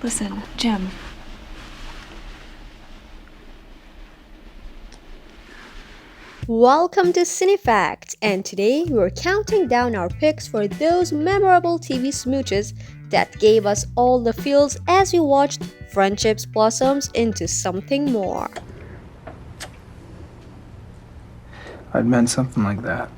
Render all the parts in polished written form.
Listen, Jim. Welcome to CineFact, and today we're counting down our picks for those memorable TV smooches that gave us all the feels as we watched friendships blossoms into something more. I'd meant something like that.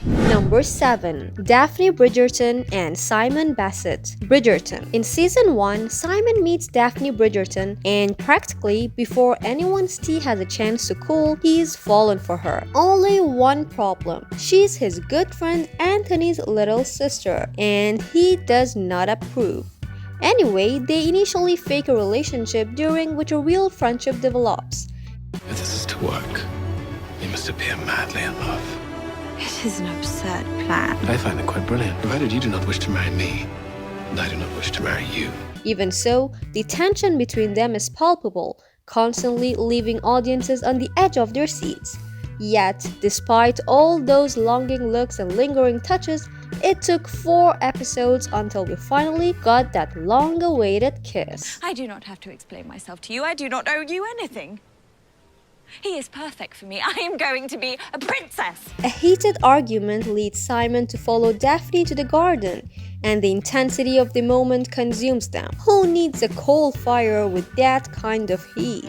Number 7. Daphne Bridgerton and Simon Bassett. Bridgerton. In season 1, Simon meets Daphne Bridgerton, and practically before anyone's tea has a chance to cool, he's fallen for her. Only one problem. She's his good friend Anthony's little sister, and he does not approve. Anyway, they initially fake a relationship during which a real friendship develops. If this is to work, you must appear madly in love. It is an absurd plan. I find it quite brilliant, provided you do not wish to marry me, and I do not wish to marry you. Even so, the tension between them is palpable, constantly leaving audiences on the edge of their seats. Yet, despite all those longing looks and lingering touches, it took 4 episodes until we finally got that long-awaited kiss. I do not have to explain myself to you. I do not owe you anything. He is perfect for me. I am going to be a princess. A heated argument leads Simon to follow Daphne to the garden, and the intensity of the moment consumes them. Who needs a coal fire with that kind of heat?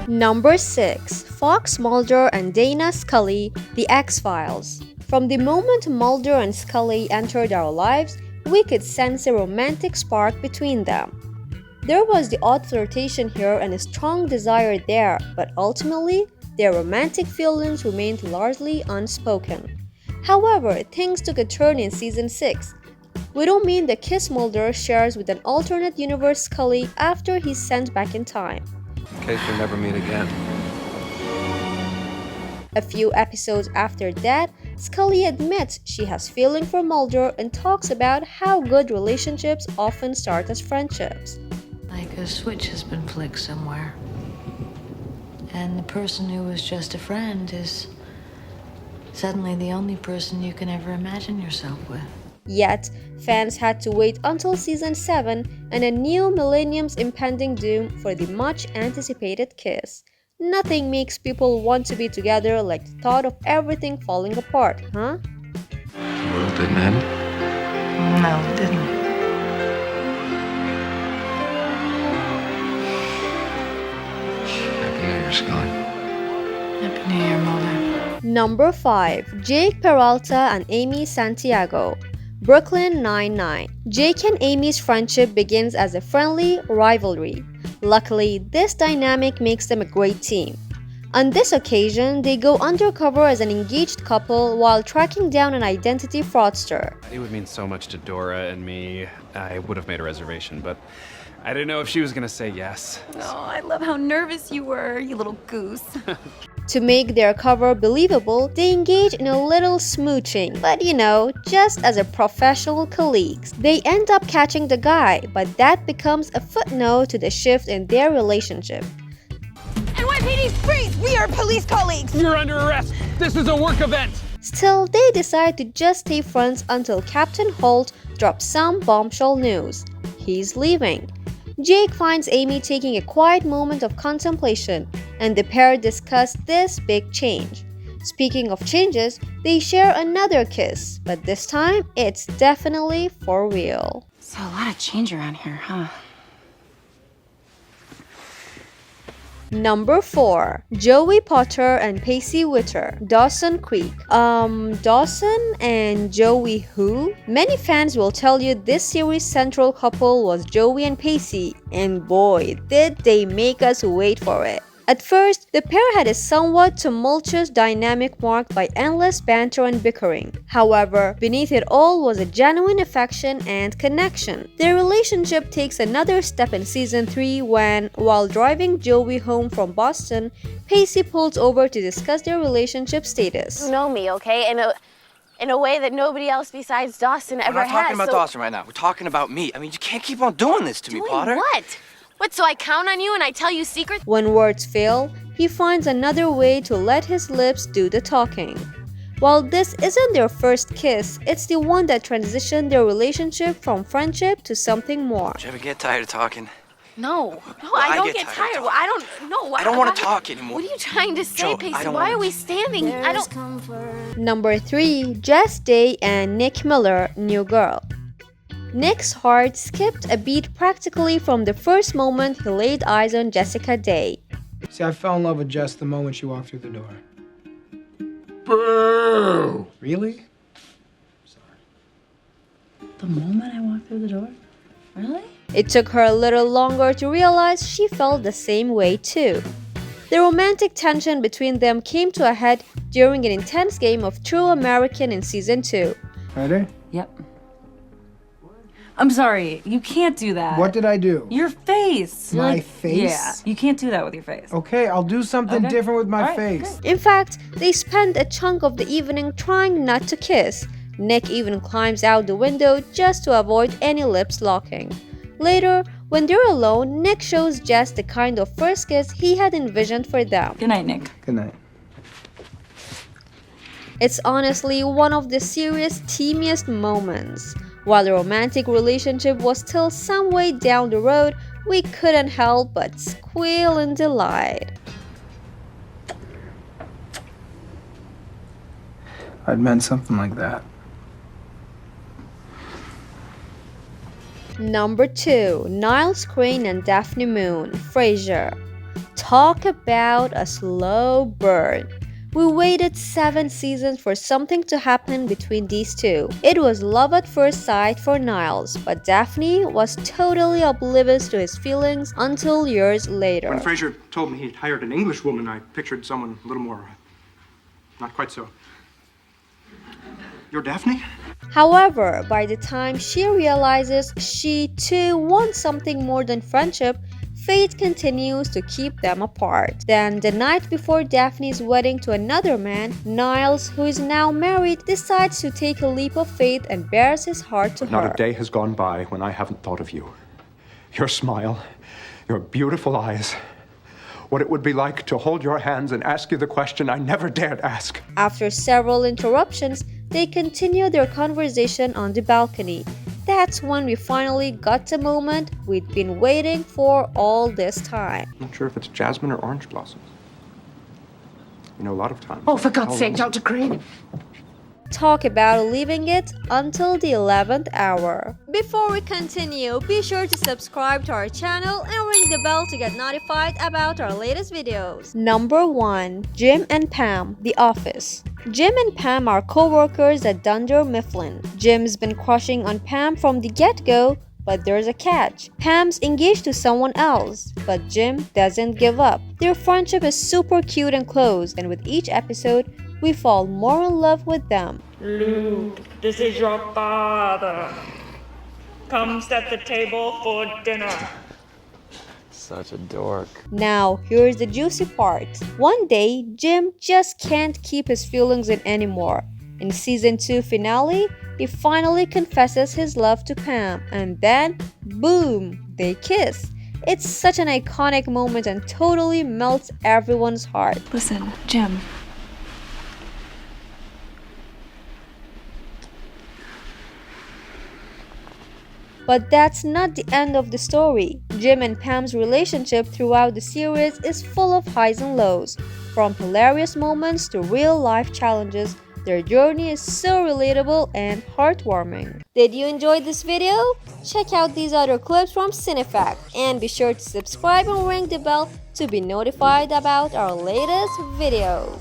Number 6. Fox Mulder and Dana Scully, The X-Files. From the moment Mulder and Scully entered our lives, we could sense a romantic spark between them. There was the odd flirtation here and a strong desire there, but ultimately, their romantic feelings remained largely unspoken. However, things took a turn in season 6. We don't mean the kiss Mulder shares with an alternate universe Scully after he's sent back in time. In case we never meet again. A few episodes after that, Scully admits she has feeling for Mulder and talks about how good relationships often start as friendships. Like a switch has been flicked somewhere. And the person who was just a friend is suddenly the only person you can ever imagine yourself with. Yet, fans had to wait until season 7 and a new millennium's impending doom for the much-anticipated kiss. Nothing makes people want to be together like the thought of everything falling apart, huh? The world didn't end. No, it didn't. Happy New Year, Scully. Happy New Year, Mulder. Number 5. Jake Peralta and Amy Santiago. Brooklyn Nine-Nine. Jake and Amy's friendship begins as a friendly rivalry. Luckily, this dynamic makes them a great team. On this occasion, they go undercover as an engaged couple while tracking down an identity fraudster. It would mean so much to Dora and me. I would have made a reservation, but I didn't know if she was gonna say yes. Oh, I love how nervous you were, you little goose. To make their cover believable, they engage in a little smooching, but just as a professional colleagues. They end up catching the guy, but that becomes a footnote to the shift in their relationship. NYPD, freeze! We are police colleagues! You're under arrest! This is a work event! Still, they decide to just stay friends until Captain Holt drops some bombshell news. He's leaving. Jake finds Amy taking a quiet moment of contemplation, and the pair discuss this big change. Speaking of changes, they share another kiss, but this time it's definitely for real. So a lot of change around here, huh? Number 4. Joey Potter and Pacey Witter, Dawson Creek. Dawson and Joey who? Many fans will tell you this series' central couple was Joey and Pacey, and boy, did they make us wait for it. At first, the pair had a somewhat tumultuous dynamic marked by endless banter and bickering. However, beneath it all was a genuine affection and connection. Their relationship takes another step in season 3 when, while driving Joey home from Boston, Pacey pulls over to discuss their relationship status. You know me, okay? In a way that nobody else besides Dawson ever has. We're not talking about Dawson right now. We're talking about me. I mean, you can't keep on doing this to me, Doing Potter. what? What, so I count on you and I tell you secrets? When words fail, he finds another way to let his lips do the talking. While this isn't their first kiss, it's the one that transitioned their relationship from friendship to something more. Did you ever get tired of talking? No, I I don't get get tired tired. of Well, I don't know. I don't want to talk anymore. What are you trying to say, Joe, I Pacey? don't Why wanna- are we standing? I don't. Number 3. Jess Day and Nick Miller, New Girl. Nick's heart skipped a beat practically from the first moment he laid eyes on Jessica Day. See, I fell in love with Jess the moment she walked through the door. Boo! Really? The moment I walked through the door? Really? It took her a little longer to realize she felt the same way too. The romantic tension between them came to a head during an intense game of True American in Season 2. Ready? Yep. I'm sorry, you can't do that. What did I do? Your face. You're My face? Yeah, you can't do that with your face. Okay, I'll do something Okay. different with my All right, face. In fact, they spent a chunk of the evening trying not to kiss. Nick even climbs out the window just to avoid any lips locking. Later, when they're alone, Nick shows Jess the kind of first kiss he had envisioned for them. Good night, Nick. Good night. It's honestly one of the series' teamiest moments. While the romantic relationship was still some way down the road, we couldn't help but squeal in delight. I'd meant something like that. Number 2. Niles Crane and Daphne Moon, Frasier. Talk about a slow burn. We waited 7 seasons for something to happen between these two. It was love at first sight for Niles, but Daphne was totally oblivious to his feelings until years later. When Fraser told me he'd hired an English woman, I pictured someone a little more, not quite so. You're Daphne? However, by the time she realizes she too wants something more than friendship, fate continues to keep them apart. Then, the night before Daphne's wedding to another man, Niles, who is now married, decides to take a leap of faith and bares his heart to Not her. a day has gone by when I haven't thought of you. Your smile, your beautiful eyes, what it would be like to hold your hands and ask you the question I never dared ask. After several interruptions, they continue their conversation on the balcony. That's when we finally got the moment we'd been waiting for all this time. I'm not sure if it's jasmine or orange blossoms. You know, a lot of times. Oh, for God's sake, Dr. Crane. Talk about leaving it until the 11th hour. Before we continue, be sure to subscribe to our channel and ring the bell to get notified about our latest videos. Number 1. Jim and Pam, The Office. Jim and Pam are co-workers at Dunder Mifflin. Jim's been crushing on Pam from the get-go, but there's a catch. Pam's engaged to someone else, but Jim doesn't give up. Their friendship is super cute and close, and with each episode, we fall more in love with them. Luke, this is your father. Come set the table for dinner. Such a dork. Now, here's the juicy part. One day, Jim just can't keep his feelings in anymore. In Season 2 finale, he finally confesses his love to Pam, and then, boom, they kiss. It's such an iconic moment and totally melts everyone's heart. Listen, Jim. But that's not the end of the story. Jim and Pam's relationship throughout the series is full of highs and lows. From hilarious moments to real-life challenges, their journey is so relatable and heartwarming. Did you enjoy this video? Check out these other clips from CineFact and be sure to subscribe and ring the bell to be notified about our latest videos.